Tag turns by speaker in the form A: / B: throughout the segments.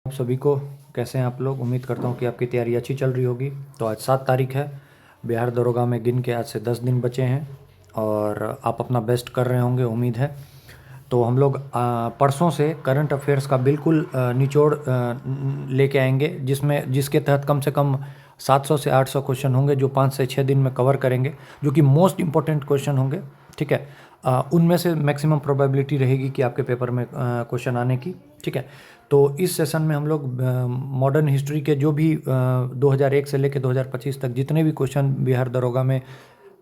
A: आप सभी को कैसे हैं आप लोग। उम्मीद करता हूँ कि आपकी तैयारी अच्छी चल रही होगी। तो आज 7 तारीख है। बिहार दरोगा में गिन के आज से 10 दिन बचे हैं और आप अपना बेस्ट कर रहे होंगे, उम्मीद है। तो हम लोग परसों से करंट अफेयर्स का बिल्कुल निचोड़ लेके आएंगे, जिसके तहत कम से कम 700 से 800 क्वेश्चन होंगे जो 5 से 6 दिन में कवर करेंगे, जो कि मोस्ट इंपॉर्टेंट क्वेश्चन होंगे। ठीक है। उनमें से मैक्सिमम प्रोबेबिलिटी रहेगी कि आपके पेपर में क्वेश्चन आने की। ठीक है। तो इस सेशन में हम लोग मॉडर्न हिस्ट्री के जो भी 2001 से लेकर 2025 तक जितने भी क्वेश्चन बिहार दरोगा में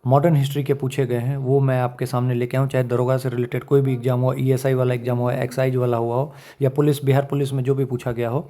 A: मॉडर्न हिस्ट्री के पूछे गए हैं वो मैं आपके सामने लेके आऊँ। चाहे दरोगा से रिलेटेड कोई भी एग्जाम हो, ईएसआई वाला एग्जाम हो, एक्साइज वाला हुआ हो, या बिहार पुलिस में जो भी पूछा गया हो,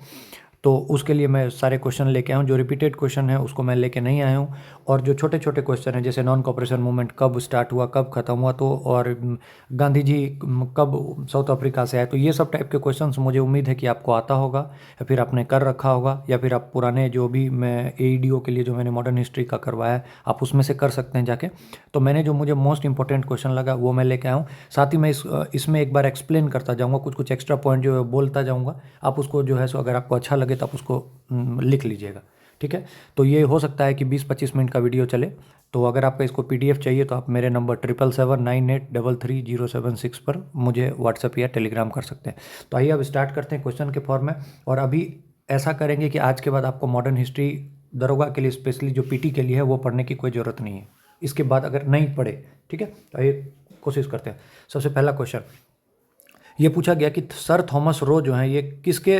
A: तो उसके लिए मैं सारे क्वेश्चन लेके आया हूँ। जो रिपीटेड क्वेश्चन है उसको मैं लेके नहीं आया हूँ। और जो छोटे छोटे क्वेश्चन हैं, जैसे नॉन कॉपरेशन मूवमेंट कब स्टार्ट हुआ, कब ख़त्म हुआ, तो और गांधी जी कब साउथ अफ्रीका से आए, तो ये सब टाइप के क्वेश्चंस मुझे उम्मीद है कि आपको आता होगा, या फिर आपने कर रखा होगा, या फिर आप पुराने जो भी मैं एईडीओ के लिए जो मैंने मॉडर्न हिस्ट्री का करवाया है आप उसमें से कर सकते हैं जाके। तो मैंने जो मुझे मोस्ट इंपॉर्टेंट क्वेश्चन लगा वो मैं लेके आया हूँ। साथ ही मैं इसमें एक बार एक्सप्लेन करता जाऊँगा, कुछ कुछ एक्स्ट्रा पॉइंट जो है बोलता जाऊँगा। आप उसको जो है सो अगर आपको अच्छा लगे तो आप उसको लिख लीजिएगा। ठीक है। तो ये हो सकता है कि 20-25 मिनट का वीडियो चले। तो अगर आपका इसको पीडीएफ चाहिए तो आप मेरे नंबर 7779833076 पर मुझे व्हाट्सएप या टेलीग्राम कर सकते हैं। तो आइए अब स्टार्ट करते हैं क्वेश्चन के फॉर्म में। और अभी ऐसा करेंगे कि आज के बाद आपको मॉडर्न हिस्ट्री दरोगा के लिए स्पेशली जो पीटी के लिए है वो पढ़ने की कोई ज़रूरत नहीं है। इसके बाद अगर नहीं पढ़े, ठीक है, तो आइए कोशिश करते हैं। सबसे पहला क्वेश्चन ये पूछा गया कि सर थॉमस रो जो हैं ये किसके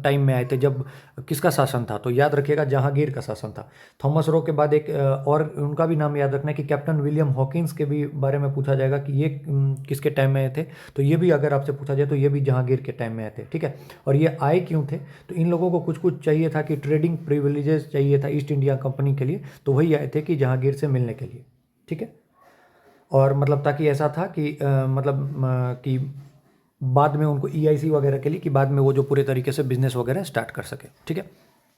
A: टाइम में आए थे, जब किसका शासन था। तो याद रखिएगा जहांगीर का शासन था। थॉमस रो के बाद एक और उनका भी नाम याद रखना है कि कैप्टन विलियम हॉकिंस के भी बारे में पूछा जाएगा कि ये किसके टाइम में आए थे। तो ये भी अगर आपसे पूछा जाए तो ये भी जहांगीर के टाइम में आए थे। ठीक है। और ये आए क्यों थे, तो इन लोगों को कुछ कुछ चाहिए था कि ट्रेडिंग प्रिविलेजेस चाहिए था ईस्ट इंडिया कंपनी के लिए, तो वही आए थे कि जहांगीर से मिलने के लिए। ठीक है। और मतलब ताकि ऐसा था कि कि बाद में उनको ईआईसी वगैरह के लिए, कि बाद में वो जो पूरे तरीके से बिजनेस वगैरह स्टार्ट कर सके। ठीक है।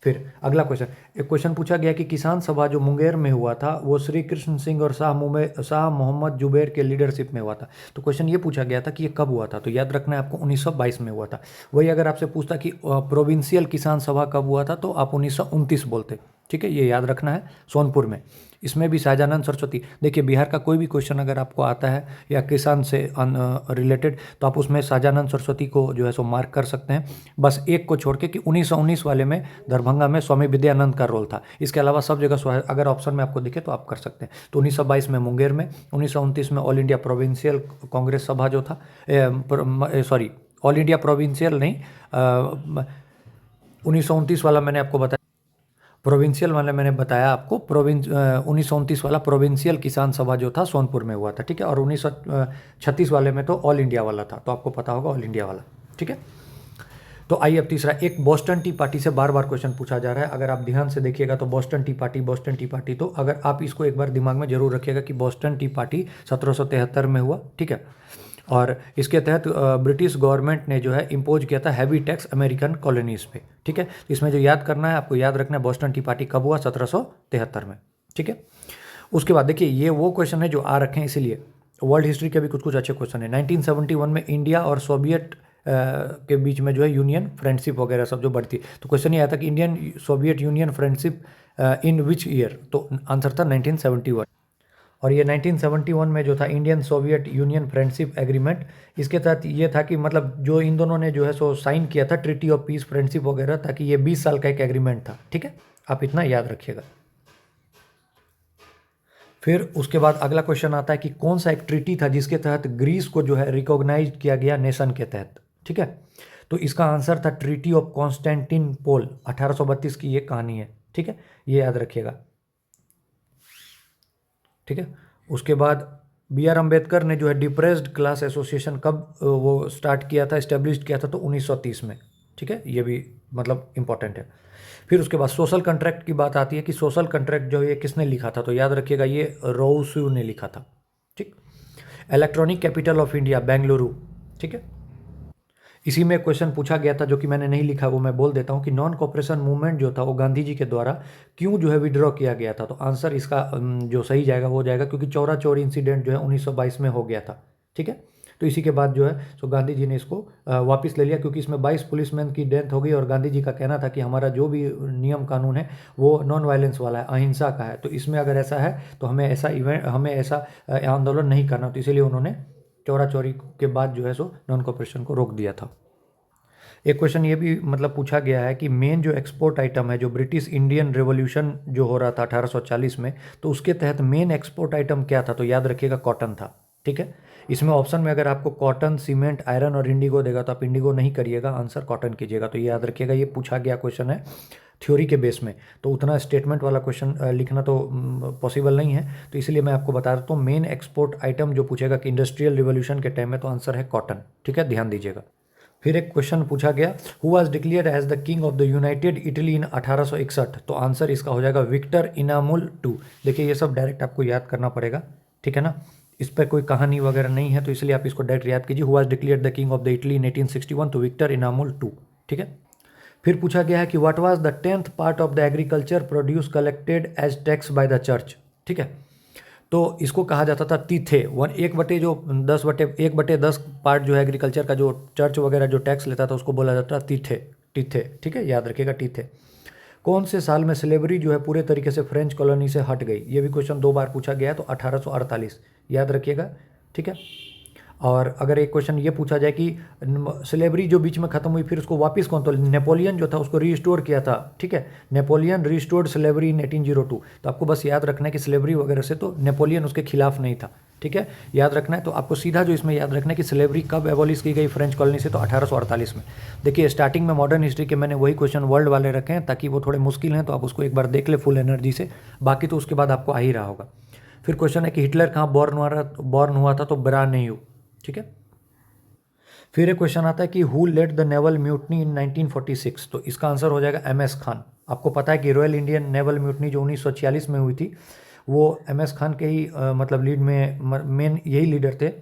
A: फिर अगला क्वेश्चन, एक क्वेश्चन पूछा गया कि किसान सभा जो मुंगेर में हुआ था वो श्री कृष्ण सिंह और शाह मोहम्मद जुबैर के लीडरशिप में हुआ था। तो क्वेश्चन ये पूछा गया था कि ये कब हुआ था। तो याद रखना है आपको 1922 में हुआ था। वही अगर आपसे पूछता कि प्रोविंशियल किसान सभा कब हुआ था तो आप 1929 बोलते। ठीक है, ये याद रखना है, सोनपुर में। इसमें भी शाहजानंद सरस्वती, देखिए बिहार का कोई भी क्वेश्चन अगर आपको आता है या किसान से रिलेटेड तो आप उसमें शाहजानंद सरस्वती को जो है सो मार्क कर सकते हैं, बस एक को छोड़ के कि 1919 वाले में दरभंगा में स्वामी विद्यानंद का रोल था। इसके अलावा सब जगह अगर ऑप्शन में आपको दिखे तो आप कर सकते हैं। तो 1922 में मुंगेर में, 1929 में ऑल इंडिया प्रोविंशियल कांग्रेस सभा जो था, सॉरी ऑल इंडिया प्रोविंशियल नहीं, 1929 वाला मैंने आपको बताया, प्रोविंशियल वाला मैंने बताया आपको, 1929 वाला प्रोविंशियल किसान सभा जो था सोनपुर में हुआ था। ठीक है। और 1936 वाले में तो ऑल इंडिया वाला था, तो आपको पता होगा ऑल इंडिया वाला। ठीक है। तो आइए अब तीसरा, एक बोस्टन टी पार्टी से बार बार क्वेश्चन पूछा जा रहा है। अगर आप ध्यान से देखिएगा तो Boston T party, Boston T party, तो अगर आप इसको एक बार दिमाग में जरूर रखिएगा कि बोस्टन टी पार्टी 1773 में हुआ। ठीक है। और इसके तहत ब्रिटिश गवर्नमेंट ने जो है इम्पोज किया था हैवी टैक्स अमेरिकन कॉलोनीज पे। ठीक है। तो इसमें जो याद करना है, आपको याद रखना है बोस्टन टी पार्टी कब हुआ, 1773 में। ठीक है। उसके बाद देखिए ये वो क्वेश्चन है जो आ रखे हैं, इसीलिए वर्ल्ड हिस्ट्री के भी कुछ कुछ अच्छे क्वेश्चन है। 1971 में इंडिया और सोवियत के बीच में जो है यूनियन फ्रेंडशिप वगैरह सब जो बढ़ती, तो क्वेश्चन ये आया था कि Indian Soviet union friendship in which year, तो आंसर था 1971। और ये 1971 में जो था Indian Soviet union friendship agreement, इसके तहत ये था कि मतलब जो इन दोनों ने जो है सो साइन किया था ट्रीटी ऑफ पीस फ्रेंडशिप वगैरह, ताकि ये 20 साल का एक एग्रीमेंट था। ठीक है, आप इतना याद रखिएगा। फिर उसके बाद अगला क्वेश्चन आता है कि कौन सा एक ट्रीटी था जिसके तहत ग्रीस को जो है रिकॉग्नाइज किया गया नेशन के तहत। ठीक है। तो इसका आंसर था ट्रीटी ऑफ कॉन्स्टेंटिनोपल, 1832 की ये कहानी है। ठीक है, ये याद रखिएगा। ठीक है। उसके बाद बी आर अम्बेडकर ने जो है डिप्रेस्ड क्लास एसोसिएशन कब वो स्टार्ट किया था, इस्टेब्लिश किया था, तो 1930 में। ठीक है, ये भी मतलब इंपॉर्टेंट है। फिर उसके बाद सोशल कॉन्ट्रैक्ट की बात आती है कि सोशल कॉन्ट्रैक्ट जो है ये किसने लिखा था, तो याद रखिएगा ये रोउसू ने लिखा था। ठीक। Electronic capital of India Bengaluru. ठीक है। इसी में क्वेश्चन पूछा गया था जो कि मैंने नहीं लिखा, वो मैं बोल देता हूँ कि नॉन कॉपरेशन मूवमेंट जो था वो गांधी जी के द्वारा क्यों जो है विड्रॉ किया गया था। तो आंसर इसका जो सही जाएगा वो जाएगा क्योंकि चौरा चौरी इंसिडेंट जो है 1922 में हो गया था। ठीक है। तो इसी के बाद जो है सो गांधी जी ने इसको वापस ले लिया, क्योंकि इसमें 22 पुलिसमैन की डेथ हो गई और गांधी जी का कहना था कि हमारा जो भी नियम कानून है वो नॉन वायलेंस वाला है, अहिंसा का है, तो इसमें अगर ऐसा है तो हमें ऐसा आंदोलन नहीं करना, तो इसीलिए उन्होंने चौरा चौरी के बाद जो है सो नॉन कॉपरेशन को रोक दिया था। एक क्वेश्चन ये भी मतलब पूछा गया है कि मेन जो एक्सपोर्ट आइटम है, जो ब्रिटिश इंडियन रेवोल्यूशन जो हो रहा था 1840 में, तो उसके तहत मेन एक्सपोर्ट आइटम क्या था, तो याद रखिएगा कॉटन था। ठीक है, इसमें ऑप्शन में अगर आपको कॉटन, सीमेंट, आयरन और इंडिगो देगा तो आप इंडिगो नहीं करिएगा, आंसर कॉटन कीजिएगा। तो ये याद रखिएगा, ये पूछा गया क्वेश्चन है थ्योरी के बेस में, तो उतना स्टेटमेंट वाला क्वेश्चन लिखना तो पॉसिबल नहीं है, तो इसलिए मैं आपको बता देता हूँ मेन एक्सपोर्ट आइटम जो पूछेगा कि इंडस्ट्रियल रिवोल्यूशन के टाइम में, तो आंसर है कॉटन। ठीक है, ध्यान दीजिएगा। फिर एक क्वेश्चन पूछा गया, who was declared as the king of the united Italy in 1861, तो आंसर इसका हो जाएगा विक्टर इनामुल II। देखिए ये सब डायरेक्ट आपको याद करना पड़ेगा, ठीक है ना, इस पर कोई कहानी वगैरह नहीं है, तो इसलिए आप इसको डायरेक्ट याद कीजिए, who was declared the king of the Italy in 1861, तो विक्टर इनामुल II। ठीक है, फिर पूछा गया है कि what was the 10th part of the agriculture produce collected as tax by the church. ठीक है, तो इसको कहा जाता था तीथे। 1/10 पार्ट जो है एग्रीकल्चर का, जो चर्च वगैरह जो टैक्स लेता था, उसको बोला जाता था तीथे। ठीक है, याद रखिएगा तीथे। कौन से साल में स्लेवरी जो है पूरे तरीके से फ्रेंच कॉलोनी से हट गई, ये भी क्वेश्चन 2 बार पूछा गया है, तो 1848 याद रखिएगा। ठीक है, और अगर एक क्वेश्चन ये पूछा जाए कि स्लेवरी जो बीच में ख़त्म हुई फिर उसको वापस कौन, तो नेपोलियन जो था उसको रीस्टोर किया था। ठीक है, नेपोलियन रीस्टोर्ड स्लेवरी इन 1802। तो आपको बस याद रखना है कि स्लेवरी वगैरह से तो नेपोलियन उसके खिलाफ नहीं था। ठीक है, याद रखना है। तो आपको सीधा जो इसमें याद रखना है कि स्लेवरी कब एबॉलिश की गई फ्रेंच कॉलोनी से, तो 1848 में। देखिए स्टार्टिंग में मॉडर्न हिस्ट्री के मैंने वही क्वेश्चन वर्ल्ड वाले रखे हैं ताकि वो थोड़े मुश्किल हैं, तो आप उसको एक बार देख ले फुल एनर्जी से, बाकी तो उसके बाद आपको आ ही रहा होगा। फिर क्वेश्चन है कि हिटलर कहाँ बॉर्न हुआ था, तो ब्रानेयू। ठीक है, फिर एक क्वेश्चन आता है कि who led the naval mutiny in 1946, तो इसका आंसर हो जाएगा MS खान। आपको पता है कि रॉयल इंडियन नेवल म्यूटनी जो 1946 में हुई थी, वो MS खान के ही मतलब लीड में, मेन यही लीडर थे,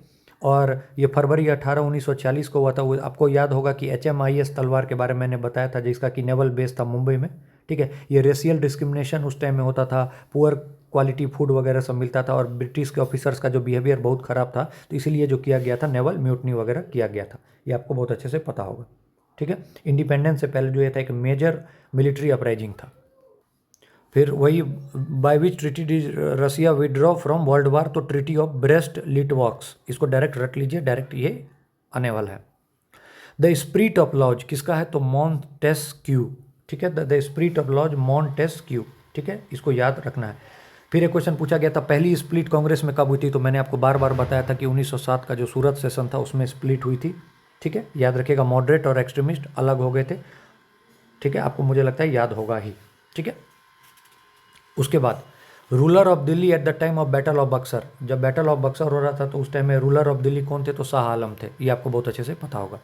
A: और ये फरवरी 18, 1940 को हुआ था। वो आपको याद होगा कि HMIS तलवार के बारे में मैंने बताया था, जिसका कि नेवल बेस था मुंबई में। ठीक है, ये रेशियल डिस्क्रिमिनेशन उस टाइम में होता था, पुअर क्वालिटी फूड वगैरह सब मिलता था, और ब्रिटिश के ऑफिसर्स का जो बिहेवियर बहुत ख़राब था, तो इसीलिए जो किया गया था नेवल म्यूटनी वगैरह किया गया था, ये आपको बहुत अच्छे से पता होगा। ठीक है, इंडिपेंडेंस से पहले जो ये था एक मेजर मिलिट्री अपराइजिंग था। फिर वही by which treaty did Russia withdraw from World War, तो ट्रीटी ऑफ ब्रेस्ट लिटवॉक्स, इसको डायरेक्ट रट लीजिए, डायरेक्ट ये आने वाला है। द स्पिरिट ऑफ लॉज किसका है, तो मॉन्टेस्क्यू। ठीक है, the spirit of laws Montesquieu. ठीक है, इसको याद रखना है। फिर एक क्वेश्चन पूछा गया था पहली स्प्लिट कांग्रेस में कब हुई थी, तो मैंने आपको बार बार बताया था कि 1907 का जो सूरत सेशन था उसमें स्प्लिट हुई थी। ठीक है, याद रखिएगा, मॉडरेट और एक्सट्रीमिस्ट अलग हो गए थे। ठीक है, आपको मुझे लगता है याद होगा ही। ठीक है, उसके बाद ruler of Delhi at the time of battle of Buxar, जब बैटल ऑफ बक्सर हो रहा था तो उस टाइम में रूलर ऑफ दिल्ली कौन थे, तो शाह आलम थे, ये आपको बहुत अच्छे से पता होगा।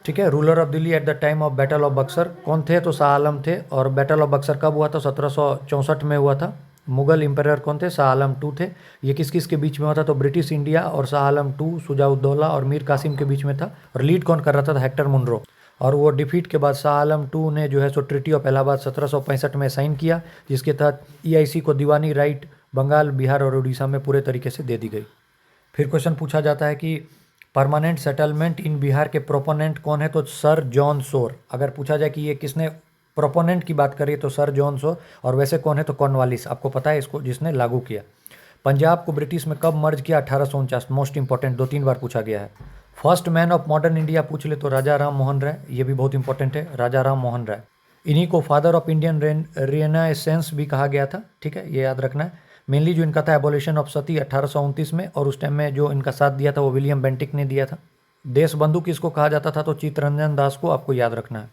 A: ठीक है, ruler of Delhi at the time of battle of Buxar कौन थे, तो शाह आलम थे। और बैटल ऑफ बक्सर कब हुआ था, 1764 में हुआ था। मुगल इंपीरियर कौन थे, शाह आलम II थे। ये किस किस के बीच में हुआ था, तो ब्रिटिश इंडिया और शाह आलम II, शुजाउद्दौला और मीर कासिम के बीच में था। और लीड कौन कर रहा था, हेक्टर मुनरो। और वो डिफीट के बाद शाह आलम II ने जो है सो ट्रीटी ऑफ इलाहाबाद 1765 में साइन किया, जिसके तहत EIC को दीवानी राइट बंगाल, बिहार और उड़ीसा में पूरे तरीके से दे दी गई। फिर क्वेश्चन पूछा जाता है कि परमानेंट सेटलमेंट इन बिहार के प्रोपोनेंट कौन है, तो सर जॉन शोर। अगर पूछा जाए कि ये किसने प्रोपोनेंट की बात करिए तो सर जॉन शोर, और वैसे कौन है तो कॉर्नवालिस, आपको पता है इसको, जिसने लागू किया। पंजाब को ब्रिटिश में कब मर्ज किया, 1849, मोस्ट इंपॉर्टेंट, 2-3 बार पूछा गया है। First man of modern India पूछ ले तो राजा राम मोहन राय, ये भी बहुत इंपॉर्टेंट है, राजा राम मोहन राय। इन्हीं को फादर ऑफ इंडियन रेनेसांस भी कहा गया था। ठीक है, ये याद रखना है। मेनली जो इनका था एबोलिशन ऑफ सती 1829 में, और उस टाइम में जो इनका साथ दिया था वो विलियम बेंटिक ने दिया था। देश बंधु किसको कहा जाता था, तो चित्तरंजन दास को, आपको याद रखना है।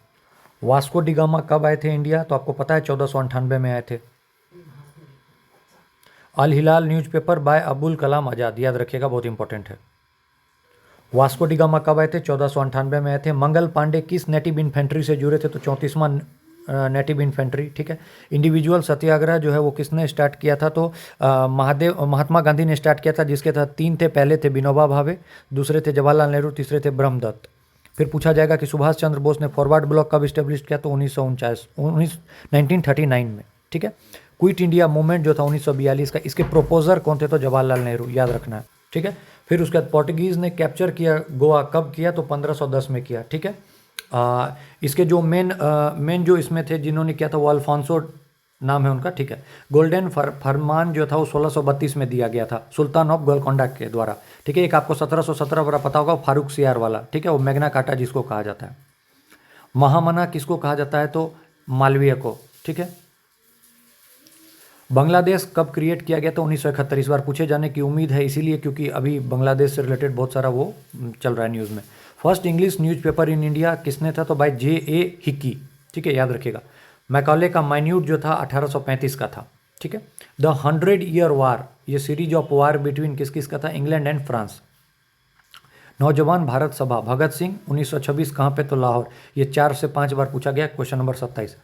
A: वास्को डी गामा कब आए थे इंडिया, तो आपको पता है 1498 में आए थे। अल हिलाल न्यूज़पेपर बाय अबुल कलाम आज़ाद, याद रखिएगा, बहुत इंपॉर्टेंट है। वास्को डी गामा कब आए थे, 1498 में आए थे। मंगल पांडे किस नेटिव इन्फेंट्री से जुड़े थे, तो 34वां नेटिव इन्फेंट्री। ठीक है, इंडिविजुअल सत्याग्रह जो है वो किसने स्टार्ट किया था, तो महात्मा गांधी ने स्टार्ट किया था, जिसके तहत 3 थे। पहले थे विनोबा भावे, दूसरे थे जवाहरलाल नेहरू, तीसरे थे ब्रह्मदत्त। फिर पूछा जाएगा कि सुभाष चंद्र बोस ने फॉरवर्ड ब्लॉक कब इस्टेब्लिश किया, तो 1939 में। ठीक है। क्विट इंडिया मूवमेंट जो था 1942 का, इसके प्रोपोजर कौन थे? तो जवाहरलाल नेहरू, याद रखना है, ठीक है। फिर उसके बाद पोर्टुगीज़ ने कैप्चर किया गोवा, कब किया? तो 1510 में किया, ठीक है। इसके जो मेन जो इसमें थे जिन्होंने किया था वो अल्फांसो नाम है उनका, ठीक है। गोल्डन फरमान जो था वो 1632 में दिया गया था सुल्तान ऑफ गोलकोंडा के द्वारा, ठीक है। एक आपको 1717 वाला पता होगा, फारूक सियार वाला, ठीक है, वो मैग्ना कार्टा जिसको कहा जाता है। महामना किसको कहा जाता है? तो मालवीय को, ठीक है। बांग्लादेश कब क्रिएट किया गया था? 1971। इस बार पूछे जाने की उम्मीद है, इसीलिए क्योंकि अभी बांग्लादेश से रिलेटेड बहुत सारा वो चल रहा है न्यूज़ में। First English newspaper in India किसने था? तो भाई J.A. हिक्की, ठीक है, याद रखिएगा। मैकॉले का माइन्यूट जो था 1835 का था, ठीक है। द 100 ईयर वार, ये सीरीज ऑफ वार बिटवीन किस किस का था? England and France. नौजवान भारत सभा, भगत सिंह 1926 कहाँ पे? तो लाहौर। ये 4 से 5 बार पूछा गया, क्वेश्चन नंबर 27।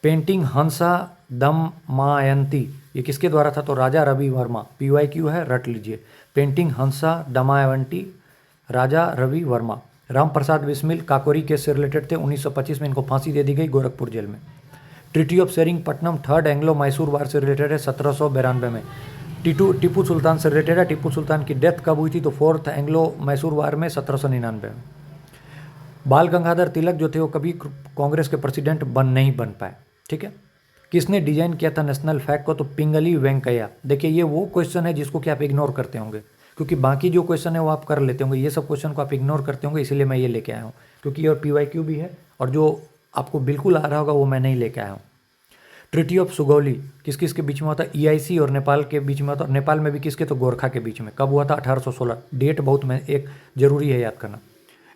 A: पेंटिंग हंसा दमयान्ती, ये किसके द्वारा था? तो राजा रवि वर्मा। PYQ है, रट लीजिए। पेंटिंग हंसा दमयान्ती, राजा रवि वर्मा। राम प्रसाद बिस्मिल काकोरी केस से रिलेटेड थे, 1925 में इनको फांसी दे दी गई गोरखपुर जेल में। Treaty of Seringapatam third Anglo Mysore war से रिलेटेड है, 1792 में। टीपू सुल्तान से रिलेटेड है। टीपू सुल्तान की डेथ कब हुई थी? तो फोर्थ एंग्लो मैसूर वार में, 1799 में। बाल गंगाधर तिलक जो थे वो कभी कांग्रेस के प्रेसिडेंट नहीं बन पाए, ठीक है। किसने डिजाइन किया था नेशनल फ्लैग को? तो पिंगली वेंकैया। देखिए ये वो क्वेश्चन है जिसको कि आप इग्नोर करते होंगे, क्योंकि बाकी जो क्वेश्चन है वो आप कर लेते होंगे, ये सब क्वेश्चन को आप इग्नोर करते होंगे, इसीलिए मैं ये लेके आया हूँ, क्योंकि ये PYQ भी है और जो आपको बिल्कुल आ रहा होगा वो मैं नहीं लेके आया हूँ। ट्रिटी ऑफ सुगौली किस किस के बीच में हुआ था? EIC और नेपाल के बीच में हुआ था, और नेपाल में भी किसके? तो गोरखा के बीच में। कब हुआ था? 1816। डेट बहुत में एक जरूरी है याद करना।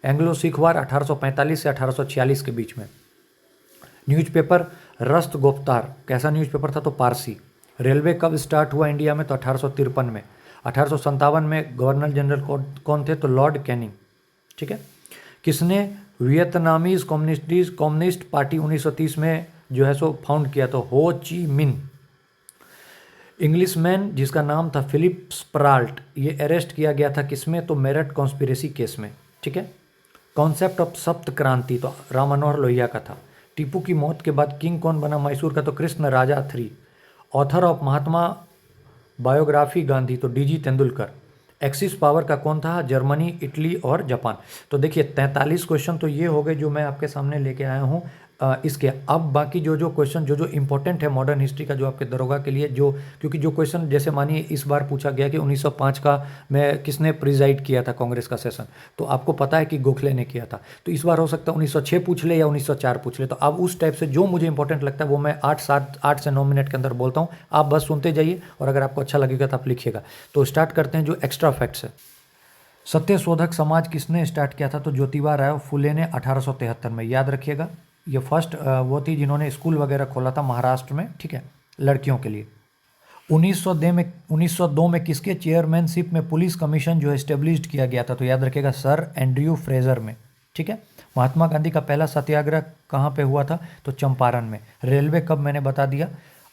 A: एंग्लो सिख वार 1845 से 1846 के बीच में। न्यूज़पेपर रस्त गोफ्तार कैसा न्यूज़पेपर था? तो पारसी। रेलवे कब स्टार्ट हुआ इंडिया में? तो 1853 में। 1857 में गवर्नर जनरल कौन थे? तो लॉर्ड कैनिंग, ठीक है। किसने वियतनामीज कम्युनिस्ट पार्टी 1930 में जो है सो फाउंड किया? तो हो ची मिन। इंग्लिशमैन जिसका नाम था फिलिप स्प्राल्ट, ये अरेस्ट किया गया था किसमें? तो मेरठ कॉन्स्पिरेसी केस में, ठीक है। कॉन्सेप्ट ऑफ सप्त क्रांति तो राम मनोहर लोहिया का था। टीपू की मौत के बाद किंग कौन बना मैसूर का? तो कृष्ण राजा 3। Author of Mahatma biography Gandhi तो DG तेंदुलकर। एक्सिस पावर का कौन था? जर्मनी, इटली और जापान। तो देखिए 43 क्वेश्चन तो ये हो गए जो मैं आपके सामने लेके आया हूँ। इसके अब बाकी जो क्वेश्चन जो इम्पोर्टेंट है मॉडर्न हिस्ट्री का, जो आपके दरोगा के लिए, जो क्योंकि जो क्वेश्चन जैसे मानिए इस बार पूछा गया कि 1905 का में किसने प्रिजाइड किया था कांग्रेस का सेशन, तो आपको पता है कि गोखले ने किया था। तो इस बार हो सकता है 1906 पूछ ले या 1904 पूछ ले। तो अब उस टाइप से जो मुझे इंपॉर्टेंट लगता है वो मैं 8 से 9 मिनट के अंदर बोलता हूँ, आप बस सुनते जाइए, और अगर आपको अच्छा लगेगा तो आप लिखिएगा। तो स्टार्ट करते हैं जो एक्स्ट्रा फैक्ट्स है। सत्यशोधक समाज किसने स्टार्ट किया था? तो ज्योतिबा राय फुले ने 1873 में, याद रखिएगा। ये फर्स्ट वो थी जिन्होंने स्कूल वगैरह खोला था महाराष्ट्र में, ठीक है, लड़कियों के लिए। 1902 में किसके चेयरमैनशिप में पुलिस कमीशन जो है स्टेब्लिश्ड किया गया था? तो याद रखिएगा सर एंड्रयू फ्रेजर में, ठीक है। महात्मा गांधी का पहला सत्याग्रह कहाँ पे हुआ था? तो चंपारण में। रेलवे कब? मैंने बता दिया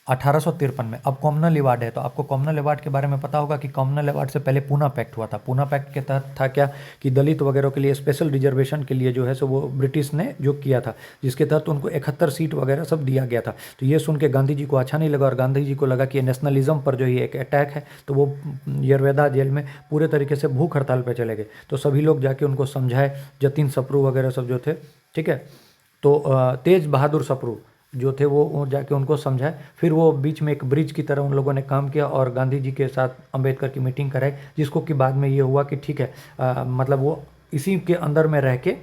A: 1853 में। अब कॉमनल अवार्ड है, तो आपको कॉमनल अवार्ड के बारे में पता होगा कि कॉमनल अवार्ड से पहले पूना पैक्ट हुआ था। पूना पैक्ट के तहत था क्या कि दलित वगैरह के लिए स्पेशल रिजर्वेशन के लिए जो है सो वो ब्रिटिश ने जो किया था, जिसके तहत उनको 71 सीट वगैरह सब दिया गया था। तो ये सुन के गांधी जी को अच्छा नहीं लगा, और गांधी जी को लगा कि ये नेशनलिज्म पर जो ये एक अटैक है, तो वो यरवेदा जेल में पूरे तरीके से भूख हड़ताल पर चले गए। तो सभी लोग जाके उनको समझाए, जतिन सप्रू वगैरह सब जो थे, ठीक है। तो तेज बहादुर सप्रू जो थे वो जाके उनको समझाए। फिर वो बीच में एक ब्रिज की तरह उन लोगों ने काम किया और गांधी जी के साथ अंबेडकर की मीटिंग कराई, जिसको कि बाद में ये हुआ कि ठीक है, मतलब वो इसी के अंदर में रह के,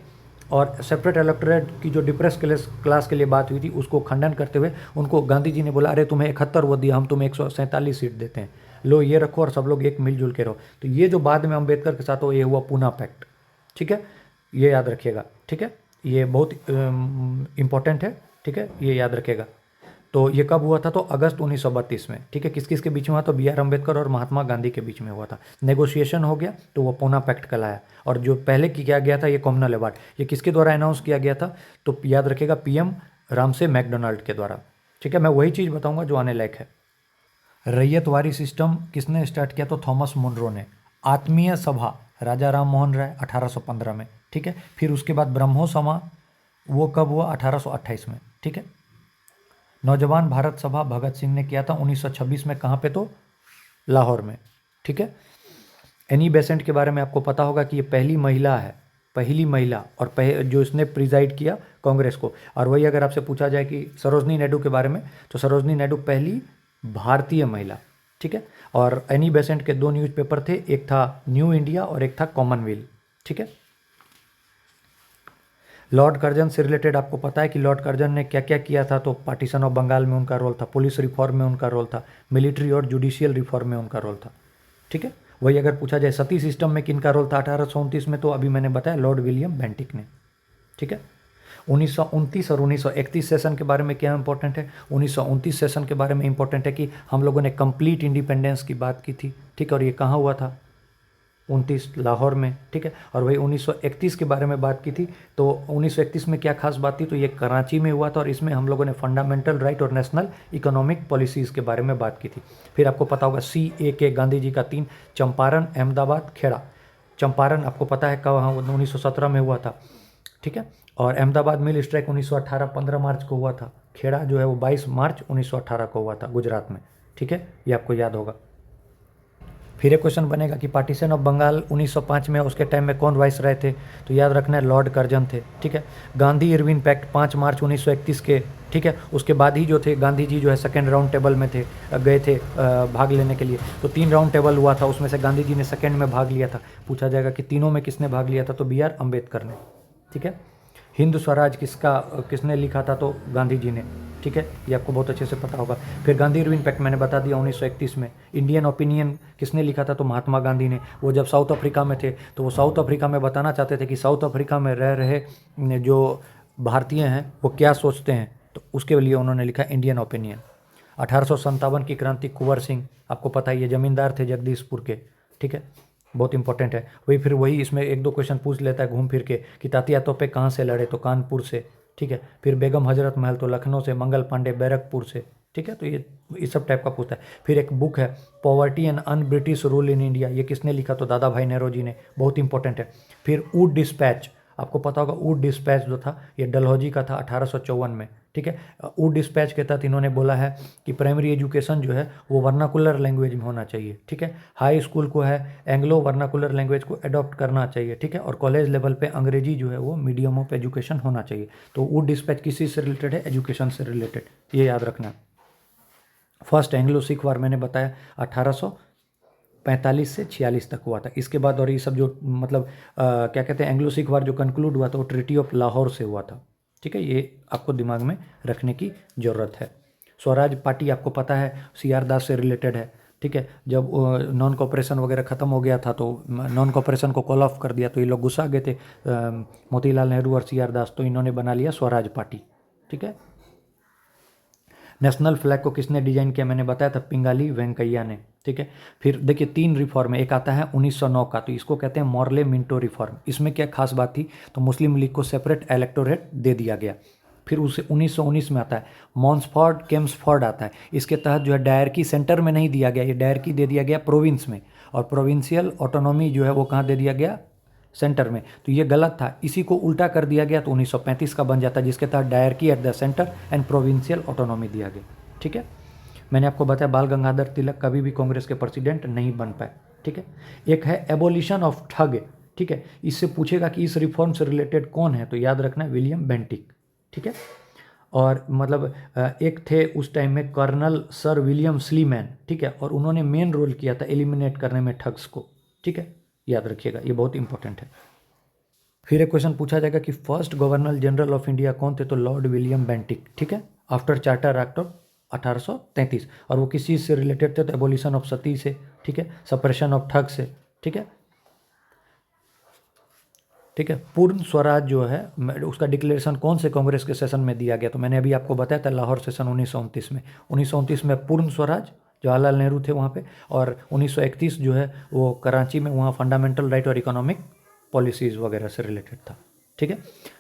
A: और सेपरेट इलेक्टोरेट की जो डिप्रेस क्लास के लिए बात हुई थी उसको खंडन करते हुए उनको गांधी जी ने बोला, अरे तुम्हें 71 वो दिया, हम तुम्हें 147 सीट देते हैं, लो ये रखो और सब लोग एक मिलजुल के रहो। तो ये जो बाद में अंबेडकर के साथ हो ये हुआ पूना पैक्ट, ठीक है, ये याद रखिएगा, ठीक है, ये बहुत इंपॉर्टेंट है, ठीक है, ये याद रखेगा। तो ये कब हुआ था? तो अगस्त 1932 में, ठीक है। किस किस के बीच में हुआ? तो BR अम्बेडकर और महात्मा गांधी के बीच में हुआ था। नेगोशिएशन हो गया तो वो पूना पैक्ट कहलाया। और जो पहले किया गया था ये कॉमनल अवार्ड, ये किसके द्वारा अनाउंस किया गया था? तो याद रखेगा PM रामसे मैकडोनाल्ड के द्वारा, ठीक है। मैं वही चीज़ बताऊँगा जो आने लायक है। रैयतवारी सिस्टम किसने स्टार्ट किया? तो थॉमस मुनरो ने। आत्मीय सभा राजा राम मोहन राय 1815 में, ठीक है। फिर उसके बाद ब्रह्मो समा वो कब हुआ? 1828 में, ठीक है। नौजवान भारत सभा भगत सिंह ने किया था 1926 में, कहाँ पे? तो लाहौर में, ठीक है। एनी बेसेंट के बारे में आपको पता होगा कि ये पहली महिला है, पहली महिला, और जो इसने प्रिजाइड किया कांग्रेस को। और वही अगर आपसे पूछा जाए कि सरोजनी नायडू के बारे में, तो सरोजनी नायडू पहली भारतीय महिला, ठीक है। और एनी बेसेंट के 2 न्यूज़पेपर थे, एक था न्यू इंडिया और एक था कॉमनवेल्थ, ठीक है। लॉर्ड कर्जन से रिलेटेड आपको पता है कि लॉर्ड कर्जन ने क्या क्या किया था? तो पार्टीशन ऑफ बंगाल में उनका रोल था, पुलिस रिफॉर्म में उनका रोल था, मिलिट्री और जुडिशियल रिफॉर्म में उनका रोल था, ठीक है। वही अगर पूछा जाए सती सिस्टम में किनका रोल था 1829 में, तो अभी मैंने बताया लॉर्ड विलियम बेंटिक ने, ठीक है। 1929 और 1931 सेशन के बारे में क्या इंपॉर्टेंट है? 1929 सेशन के बारे में इंपॉर्टेंट है कि हम लोगों ने कंप्लीट इंडिपेंडेंस की बात की थी, ठीक है। और ये कहाँ हुआ था? 29 लाहौर में, ठीक है। और वही 1931 के बारे में बात की थी, तो 1931 में क्या खास बात थी? तो ये कराची में हुआ था, और इसमें हम लोगों ने फंडामेंटल राइट और नेशनल इकोनॉमिक पॉलिसीज़ के बारे में बात की थी। फिर आपको पता होगा CAK, गांधी जी का 3, चंपारण, अहमदाबाद, खेड़ा। चंपारण आपको पता है कब? 1917 में हुआ था, ठीक है। और अहमदाबाद मिल स्ट्राइक 1918 15 मार्च को हुआ था। खेड़ा जो है वो 22 मार्च 1918 को हुआ था गुजरात में, ठीक है। ये आपको याद होगा। फिर एक क्वेश्चन बनेगा कि पार्टीशन ऑफ बंगाल 1905 में, उसके टाइम में कौन वाइस रहे थे? तो याद रखना है लॉर्ड कर्जन थे, ठीक है। गांधी इरविन पैक्ट 5 मार्च 1931 के, ठीक है। उसके बाद ही जो थे गांधी जी जो है सेकेंड राउंड टेबल में थे, गए थे भाग लेने के लिए। तो 3 राउंड टेबल हुआ था, उसमें से गांधी जी ने सेकेंड में भाग लिया था। पूछा जाएगा कि तीनों में किसने भाग लिया था? तो BR अम्बेडकर ने, ठीक है। हिंद स्वराज किसने लिखा था? तो गांधी जी ने, ठीक है। ये आपको बहुत अच्छे से पता होगा। फिर गांधी इरविन पैक्ट मैंने बता दिया 1931 में। इंडियन ओपिनियन किसने लिखा था? तो महात्मा गांधी ने। वो जब साउथ अफ्रीका में थे, तो वो साउथ अफ्रीका में बताना चाहते थे कि साउथ अफ्रीका में रह रहे जो भारतीय हैं वो क्या सोचते हैं, तो उसके लिए उन्होंने लिखा इंडियन ओपिनियन। 1857 की क्रांति, कुंवर सिंह, आपको पता ही है, जमींदार थे जगदीशपुर के, ठीक है। बहुत इंपॉर्टेंट है। वही इसमें 1-2 क्वेश्चन पूछ लेता है घूम फिर के कि तात्या तोपे कहाँ से लड़े? तो कानपुर से, ठीक है। फिर बेगम हजरत महल तो लखनऊ से, मंगल पांडे बैरकपुर से, ठीक है। तो ये इस सब टाइप का पूछता है। फिर एक बुक है poverty and un British rule in India, ये किसने लिखा? तो दादा भाई नेहरू ने, बहुत इंपॉर्टेंट है। फिर ऊड डिस्पैच, आपको पता होगा ऊड डिस्पैच जो था ये डलहौजी का था 1854 में, ठीक है। ऊड डिस्पैच के तहत इन्होंने बोला है कि प्राइमरी एजुकेशन जो है वो वर्नाकुलर लैंग्वेज में होना चाहिए, ठीक है। हाई स्कूल को है एंग्लो वर्नाकुलर लैंग्वेज को अडॉप्ट करना चाहिए, ठीक है। और कॉलेज लेवल पे अंग्रेजी जो है वो मीडियम ऑफ एजुकेशन होना चाहिए। तो ऊड डिस्पैच किसी से रिलेटेड है? एजुकेशन से रिलेटेड, ये याद रखना। फर्स्ट एंग्लो सिख वार मैंने बताया 1845 से 46 तक हुआ था। इसके बाद और ये सब जो मतलब क्या कहते हैं एंग्लो सिख वार जो कंक्लूड हुआ था वो ट्रीटी ऑफ लाहौर से हुआ था, ठीक है। ये आपको दिमाग में रखने की ज़रूरत है। स्वराज पार्टी आपको पता है CR दास से रिलेटेड है, ठीक है। जब नॉन कॉपरेशन वगैरह ख़त्म हो गया था तो नॉन कॉपरेशन को कॉल ऑफ कर दिया, तो ये लोग गुस्सा गए थे मोतीलाल नेहरू और CR दास, तो इन्होंने बना लिया स्वराज पार्टी, ठीक है। नेशनल फ्लैग को किसने डिजाइन किया? मैंने बताया था पिंगाली वेंकैया ने, ठीक है। फिर देखिए 3 रिफॉर्म है, एक आता है 1909 का, तो इसको कहते हैं मॉर्ले मिंटो रिफॉर्म। इसमें क्या खास बात थी? तो मुस्लिम लीग को सेपरेट इलेक्टोरेट दे दिया गया। फिर उसे 1919 में आता है मॉन्सफोर्ड केम्सफोर्ड आता है। इसके तहत जो है डायरकी सेंटर में नहीं दिया गया, ये डायरकी दे दिया गया प्रोविंस में, और प्रोविंशियल ऑटोनॉमी जो है वो कहाँ दे दिया गया? सेंटर में। तो ये गलत था, इसी को उल्टा कर दिया गया तो 1935 का बन जाता है, जिसके तहत dyarchy at the centre and provincial autonomy दिया गया, ठीक है। मैंने आपको बताया बाल गंगाधर तिलक कभी भी कांग्रेस के प्रेसिडेंट नहीं बन पाए, ठीक है। एक है एबोलिशन ऑफ ठग, ठीक है। इससे पूछेगा कि इस रिफॉर्म से रिलेटेड कौन है, तो याद रखना विलियम बेंटिक, ठीक है। और मतलब एक थे उस टाइम में कर्नल सर विलियम स्लीमैन, ठीक है। और उन्होंने मेन रोल किया था एलिमिनेट करने में ठग्स को, ठीक है। याद रखिएगा, ये बहुत इंपॉर्टेंट है। फिर एक क्वेश्चन पूछा जाएगा कि first governor general of India कौन थे? तो लॉर्ड विलियम बेंटिक, ठीक है। आफ्टर चार्टर एक्ट ऑफ 1833, और वो किस चीज़ से रिलेटेड थे? तो एबोलिशन ऑफ सती से, ठीक है, सप्रेशन ऑफ ठग से, ठीक है, ठीक है। पूर्ण स्वराज जो है उसका डिक्लेरेशन कौन से कांग्रेस के सेशन में दिया गया? तो मैंने अभी आपको बताया था लाहौर सेशन 1929 में। 1929 में पूर्ण स्वराज जवाहरलाल नेहरू थे वहाँ पे, और 1931 जो है वो कराची में, वहाँ फंडामेंटल राइट और इकोनॉमिक पॉलिसीज़ वगैरह से रिलेटेड था, ठीक है।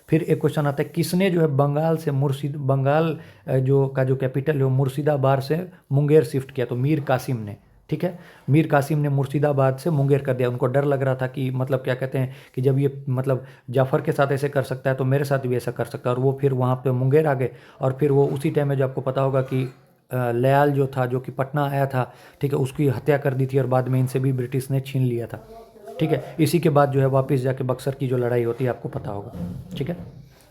A: फिर एक क्वेश्चन आता है किसने जो है बंगाल जो कैपिटल है वो मुर्शिदाबाद से मुंगेर शिफ्ट किया? तो मीर कासिम ने, ठीक है। मीर कासिम ने मुर्शिदाबाद से मुंगेर कर दिया। उनको डर लग रहा था कि मतलब क्या कहते हैं कि जब ये मतलब जाफ़र के साथ ऐसे कर सकता है तो मेरे साथ भी ऐसा कर सकता है, और वो फिर वहाँ पे मुंगेर आ गए। और फिर वो उसी टाइम में जो आपको पता होगा कि लयाल जो था, जो कि पटना आया था, ठीक है, उसकी हत्या कर दी थी और बाद में इनसे भी ब्रिटिश ने छीन लिया था। ठीक है, इसी के बाद जो है वापस जाके बक्सर की जो लड़ाई होती है आपको पता होगा। ठीक है।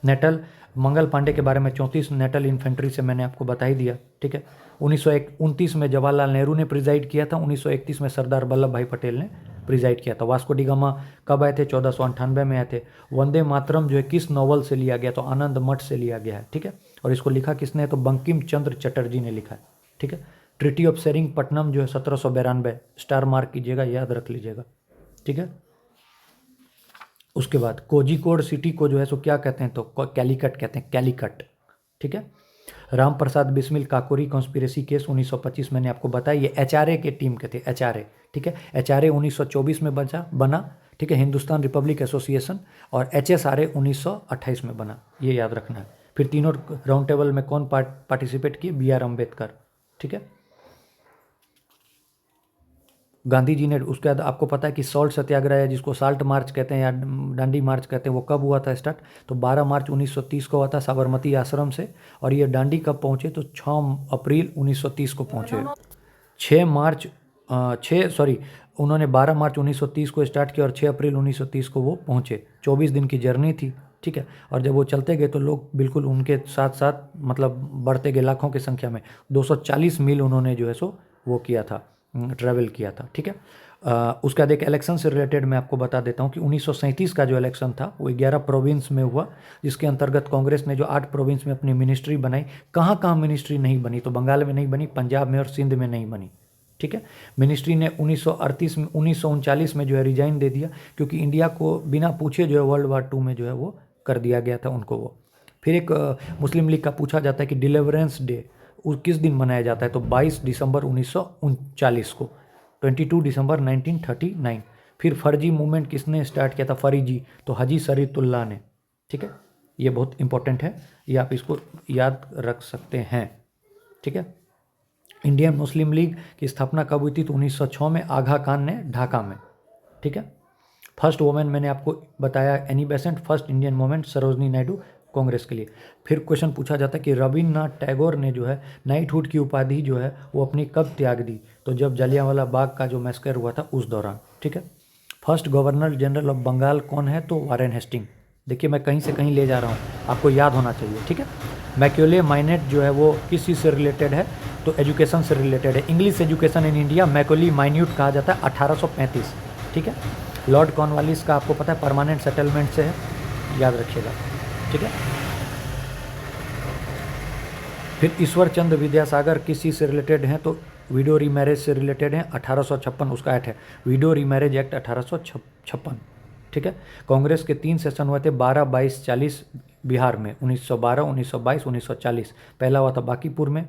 A: नेटल मंगल पांडे के बारे में 34 नेटल इन्फेंट्री से मैंने आपको बता ही दिया। ठीक है। 1929 में जवाहरलाल नेहरू ने प्रिजाइड किया था, 1931 में सरदार वल्लभ भाई पटेल ने प्रिजाइड किया था। वास्को डी गामा कब आए थे? 1498 में आए थे। वंदे मातरम जो है किस नॉवल से लिया गया? तो आनंद मठ से लिया गया है। ठीक है। और इसको लिखा किसने? तो बंकिम चंद्र चटर्जी ने लिखा है। ठीक है। ट्रिटी ऑफ सेरिंगपट्टनम जो है 1792, स्टार मार्क कीजिएगा, याद रख लीजिएगा। ठीक है। उसके बाद कोझिकोड सिटी को जो है सो क्या कहते हैं? तो कैलीकट कहते हैं, कैलीकट। ठीक है। राम प्रसाद बिस्मिल काकोरी कॉन्स्पिरेसी केस 1925 मैंने आपको बताया, ये एचआरए के टीम के थे, एचआरए। ठीक है। एचआरए 1924 में बना। ठीक है। Hindustan Republic association. और एचएसआरए 1928 में बना, ये याद रखना है। फिर तीनों राउंड टेबल में कौन पार्टिसिपेट किए? बी.आर. अम्बेडकर। ठीक है। गांधी जी ने, उसके बाद आपको पता है कि सॉल्ट सत्याग्रह है, जिसको साल्ट मार्च कहते हैं या डांडी मार्च कहते हैं, वो कब हुआ था स्टार्ट? तो 12 मार्च 1930 को हुआ था साबरमती आश्रम से। और ये डांडी कब पहुंचे? तो 6 अप्रैल 1930 को पहुंचे। 6 मार्च 6 सॉरी उन्होंने 12 मार्च 1930 को स्टार्ट किया और 6 अप्रैल 1930 को वो पहुंचे। 24 दिन की जर्नी थी। ठीक है। और जब वो चलते गए तो लोग बिल्कुल उनके साथ साथ मतलब बढ़ते गए लाखों की संख्या में। 240 मील उन्होंने जो है सो वो किया था, ट्रैवल किया था। ठीक है। उसका एक इलेक्शन से रिलेटेड मैं आपको बता देता हूँ कि 1937 का जो इलेक्शन था वो 11 प्रोविंस में हुआ, जिसके अंतर्गत कांग्रेस ने जो 8 प्रोविंस में अपनी मिनिस्ट्री बनाई। कहाँ कहाँ मिनिस्ट्री नहीं बनी? तो बंगाल में नहीं बनी, पंजाब में और सिंध में नहीं बनी। ठीक है। मिनिस्ट्री ने 1939 में जो है रिजाइन दे दिया, क्योंकि इंडिया को बिना पूछे जो है World War II में जो है वो कर दिया गया था उनको वो। फिर एक मुस्लिम लीग का पूछा जाता है कि डिलीवरेंस डे किस दिन मनाया जाता है? तो 22 दिसंबर 1939 को, 22 दिसंबर 1939। फिर फर्जी मूवमेंट किसने स्टार्ट किया था? फरीजी, तो हाजी शरीयतुल्लाह ने। ठीक है। ये बहुत इंपॉर्टेंट है, ये आप इसको याद रख सकते हैं। ठीक है। इंडियन मुस्लिम लीग की स्थापना कब हुई थी? तो 1906 में आगा खान ने ढाका में। ठीक है। फर्स्ट वुमेन मैंने आपको बताया Annie Besant, first Indian women Sarojini Naidu, Congress के लिए। फिर क्वेश्चन पूछा जाता है कि रविन्द्रनाथ टैगोर ने जो है नाइटहुड की उपाधि जो है वो अपनी कब त्याग दी? तो जब जलियांवाला बाग का जो मैस्कर हुआ था उस दौरान। ठीक है। First governor general of Bengal कौन है? तो वारेन हेस्टिंग। देखिए मैं कहीं से कहीं ले जा रहा हूँ, आपको याद होना चाहिए। ठीक है। मैक्यूले माइनेट जो है वो किस चीज़ से रिलेटेड है? तो एजुकेशन से रिलेटेड है। English education in India Macaulay minute कहा जाता है, 1835। ठीक है। लॉर्ड कॉर्नवालिस का आपको पता है परमानेंट सेटलमेंट से है, याद रखिएगा। ठीक है। फिर ईश्वर चंद्र विद्यासागर किस चीज़ से रिलेटेड हैं? तो विडो रीमैरेज से रिलेटेड हैं, 1856 उसका एक्ट है, विडो रीमैरेज एक्ट 1856। ठीक है। कांग्रेस के 3 सेशन हुए थे, 12, 22, 40 बिहार में, 1912, 1922, 1940। पहला हुआ था बांकीपुर में।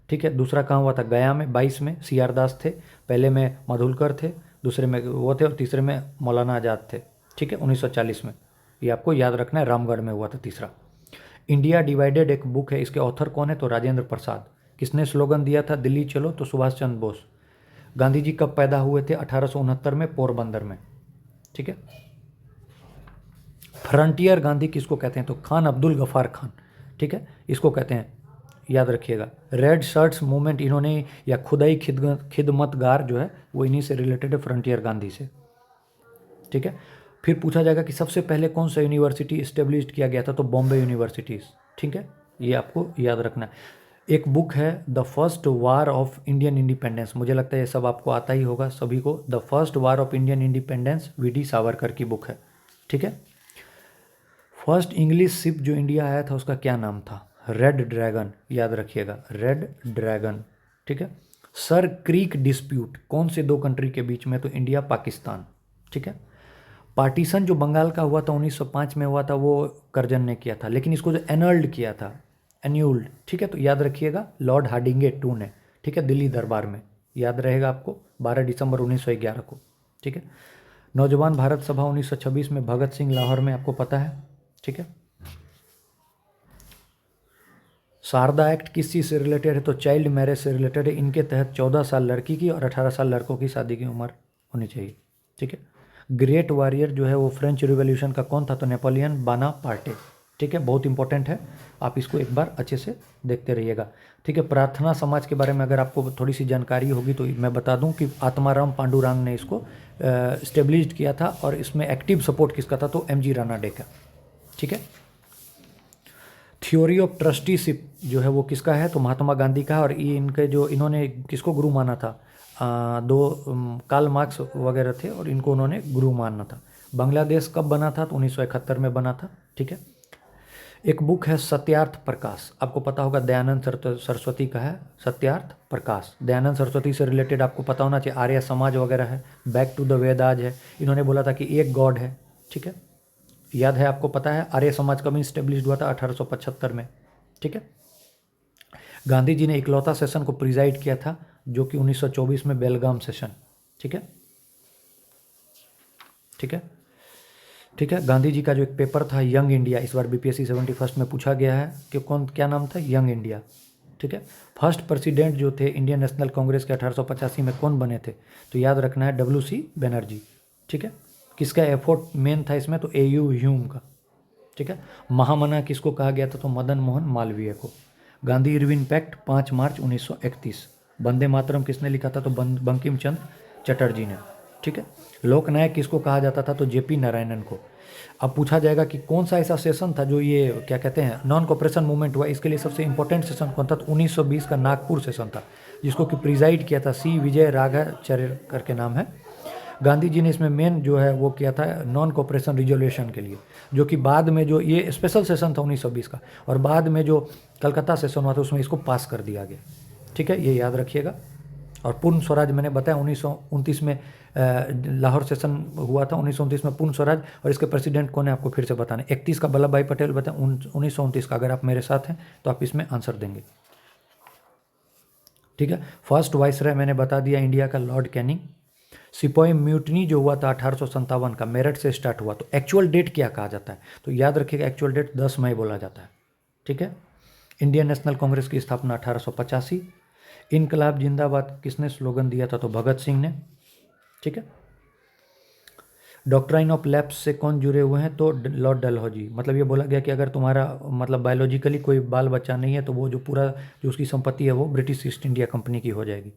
A: ठीक है। दूसरा कहाँ हुआ था? गया में, 22 में सी.आर. दास थे, पहले में मधुलकर थे, दूसरे में वो थे, और तीसरे में मौलाना आज़ाद थे। ठीक है। 1940 में, ये आपको याद रखना है, रामगढ़ में हुआ था तीसरा। इंडिया डिवाइडेड एक बुक है, इसके ऑथर कौन है? तो राजेंद्र प्रसाद। किसने स्लोगन दिया था दिल्ली चलो? तो सुभाष चंद्र बोस। गांधी जी कब पैदा हुए थे? 1869 में, पोरबंदर में। ठीक है। फ्रंटियर गांधी किसको कहते हैं? तो खान अब्दुल गफ्फार खान। ठीक है। इसको कहते हैं, याद रखिएगा। रेड शर्ट्स मूवमेंट इन्होंने, या खुदाई खिदमतगार जो है वो इन्हीं से रिलेटेड है, फ्रंटियर गांधी से। ठीक है। फिर पूछा जाएगा कि सबसे पहले कौन सा यूनिवर्सिटी इस्टेब्लिश किया गया था? तो बॉम्बे यूनिवर्सिटीज़। ठीक है। ये आपको याद रखना है। एक बुक है the first war of Indian independence, मुझे लगता है ये सब आपको आता ही होगा सभी को। The first war of Indian independence VD. Savarkar की बुक है। ठीक है। फर्स्ट इंग्लिश शिप जो इंडिया आया था उसका क्या नाम था? रेड ड्रैगन, याद रखिएगा, रेड ड्रैगन। ठीक है। सर क्रीक डिस्प्यूट कौन से 2 कंट्री के बीच में? तो इंडिया पाकिस्तान। ठीक है। पार्टीशन जो बंगाल का हुआ था 1905 में हुआ था, वो करजन ने किया था, लेकिन इसको जो एनल्ड किया था, एन्यूल्ड। ठीक है। तो याद रखिएगा, लॉर्ड हार्डिंगे टू ने। ठीक है। दिल्ली दरबार में, याद रहेगा आपको, 12 दिसंबर 1911 को। ठीक है। नौजवान भारत सभा 1926 में, भगत सिंह लाहौर में, आपको पता है। ठीक है। शारदा एक्ट किस चीज़ से रिलेटेड है? तो चाइल्ड मैरिज से रिलेटेड है। इनके तहत 14 साल लड़की की और 18 साल लड़कों की शादी की उम्र होनी चाहिए। ठीक है। ग्रेट वॉरियर जो है वो फ्रेंच रिवॉल्यूशन का कौन था? तो नेपोलियन बोनापार्टे। ठीक है, बहुत इंपॉर्टेंट है, आप इसको एक बार अच्छे से देखते रहिएगा। ठीक है, प्रार्थना समाज के बारे में अगर आपको थोड़ी सी जानकारी होगी तो मैं बता दूं कि आत्माराम पांडुरंग ने इसको स्टेब्लिश किया था और इसमें एक्टिव सपोर्ट किसका था? तो एम.जी. रानाडे का। ठीक है। थ्योरी ऑफ ट्रस्टीशिप जो है वो किसका है? तो महात्मा गांधी का है। और ये इनके जो इन्होंने किसको गुरु माना था? कार्ल मार्क्स वगैरह थे और इनको उन्होंने गुरु माना था। बांग्लादेश कब बना था? तो 1971 में बना था। ठीक है। एक बुक है सत्यार्थ प्रकाश, आपको पता होगा दयानंद सरस्वती का है सत्यार्थ प्रकाश। दयानंद सरस्वती से रिलेटेड आपको पता होना चाहिए, आर्य समाज वगैरह है, बैक टू द वेदाज है। इन्होंने बोला था कि एक गॉड है। ठीक है, याद है आपको, पता है आर्य समाज कब स्टेब्लिश हुआ था? 1875 में। ठीक है। गांधी जी ने इकलौता सेशन को प्रिजाइड किया था जो कि 1924 में बेलगाम सेशन। ठीक है। ठीक है। ठीक है। गांधी जी का जो एक पेपर था यंग इंडिया, इस बार बीपीएससी 71 में पूछा गया है कि क्या नाम था? Young India. ठीक है। फर्स्ट प्रेसिडेंट जो थे इंडियन नेशनल कांग्रेस के 1885 में कौन बने थे? तो याद रखना है WC बनर्जी। ठीक है। किसका एफर्ट मेन था इसमें? तो AU ह्यूम का। ठीक है। महामना किसको कहा गया था? तो मदन मोहन मालवीय को। गांधी इरविन पैक्ट 5 मार्च 1931। वंदे मातरम किसने लिखा था? तो बंकिम चंद्र चटर्जी ने। ठीक है। लोकनायक किसको कहा जाता था? तो JP नारायणन को। अब पूछा जाएगा कि कौन सा ऐसा सेशन था जो ये क्या कहते हैं नॉन कॉपरेशन मूवमेंट हुआ, इसके लिए सबसे इंपॉर्टेंट सेशन कौन था? तो 1920 का नागपुर सेशन था, जिसको कि प्रिजाइड किया था C विजय राघाचार्य करके नाम है। गांधी जी ने इसमें मेन जो है वो किया था नॉन कॉपरेशन रिजोल्यूशन के लिए, जो कि बाद में जो ये स्पेशल सेशन था 1920 का, और बाद में जो कलकत्ता सेशन हुआ था उसमें इसको पास कर दिया गया। ठीक है, ये याद रखिएगा। और पूर्ण स्वराज मैंने बताया 1929 में लाहौर सेशन हुआ था, 1929 में पूर्ण स्वराज। और इसके प्रेसिडेंट कौन है आपको फिर से बताना है। 31 का वल्लभ भाई पटेल बताएं, 1929 का। अगर आप मेरे साथ हैं तो आप इसमें आंसर देंगे। ठीक है। फर्स्ट वाइसराय मैंने बता दिया इंडिया का लॉर्ड कैनिंग। सिपाही म्यूटनी जो हुआ था 1857 का, मेरठ से स्टार्ट हुआ। तो एक्चुअल डेट क्या कहा जाता है? तो याद रखिएगा एक्चुअल डेट 10 मई बोला जाता है। ठीक है। इंडियन नेशनल कांग्रेस की स्थापना 1885। इनकलाब जिंदाबाद किसने स्लोगन दिया था? तो भगत सिंह ने। ठीक है। डॉक्ट्राइन ऑफ लैप्स से कौन जुड़े हुए हैं? तो लॉर्ड डलहौजी। मतलब ये बोला गया कि अगर तुम्हारा मतलब बायोलॉजिकली कोई बाल बच्चा नहीं है तो वो जो पूरा जो उसकी संपत्ति है वो ब्रिटिश ईस्ट इंडिया कंपनी की हो जाएगी।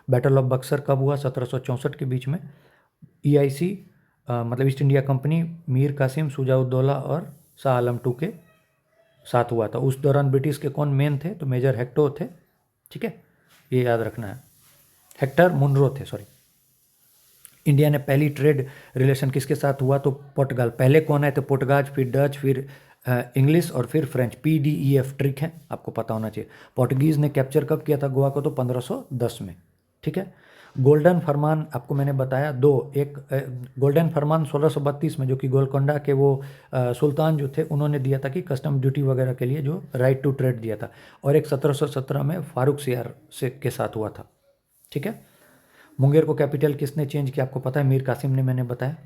A: बैटल ऑफ बक्सर कब हुआ? 1764 के बीच में। EIC मतलब East India Company Mir Qasim, Shujauddaula और शाह आलम II के साथ हुआ था। उस दौरान ब्रिटिश के कौन मेन थे? तो मेजर हेक्टो थे। ठीक है, ये याद रखना है। हेक्टर मुनरो थे, सॉरी। इंडिया ने पहली ट्रेड रिलेशन किसके साथ हुआ? तो पुर्तगाल। पहले कौन आए थे? पुर्तगाज, फिर डच, फिर इंग्लिश और फिर फ्रेंच। PDEF ट्रिक है, आपको पता होना चाहिए। पोर्टुगीज़ ने कैप्चर कब किया था गोवा को? तो 1510 में। ठीक है। गोल्डन फरमान आपको मैंने बताया दो, एक गोल्डन फरमान 1632 में, जो कि गोलकोंडा के वो सुल्तान जो थे उन्होंने दिया था कि कस्टम ड्यूटी वगैरह के लिए जो राइट टू ट्रेड दिया था। और एक 1717 में फारूक सियार से के साथ हुआ था। ठीक है। मुंगेर को कैपिटल किसने चेंज किया? आपको पता है, मीर कासिम ने, मैंने बताया।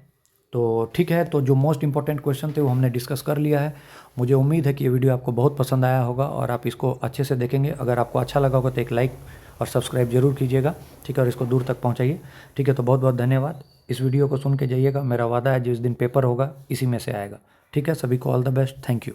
A: तो ठीक है, तो जो मोस्ट इंपॉर्टेंट क्वेश्चन थे वो हमने डिस्कस कर लिया है। मुझे उम्मीद है कि ये वीडियो आपको बहुत पसंद आया होगा और आप इसको अच्छे से देखेंगे। अगर आपको अच्छा लगा होगा तो एक लाइक और सब्सक्राइब जरूर कीजिएगा। ठीक है, और इसको दूर तक पहुंचाइए। ठीक है, तो बहुत बहुत धन्यवाद। इस वीडियो को सुन के जाइएगा, मेरा वादा है जिस दिन पेपर होगा इसी में से आएगा। ठीक है, सभी को all the best, thank you.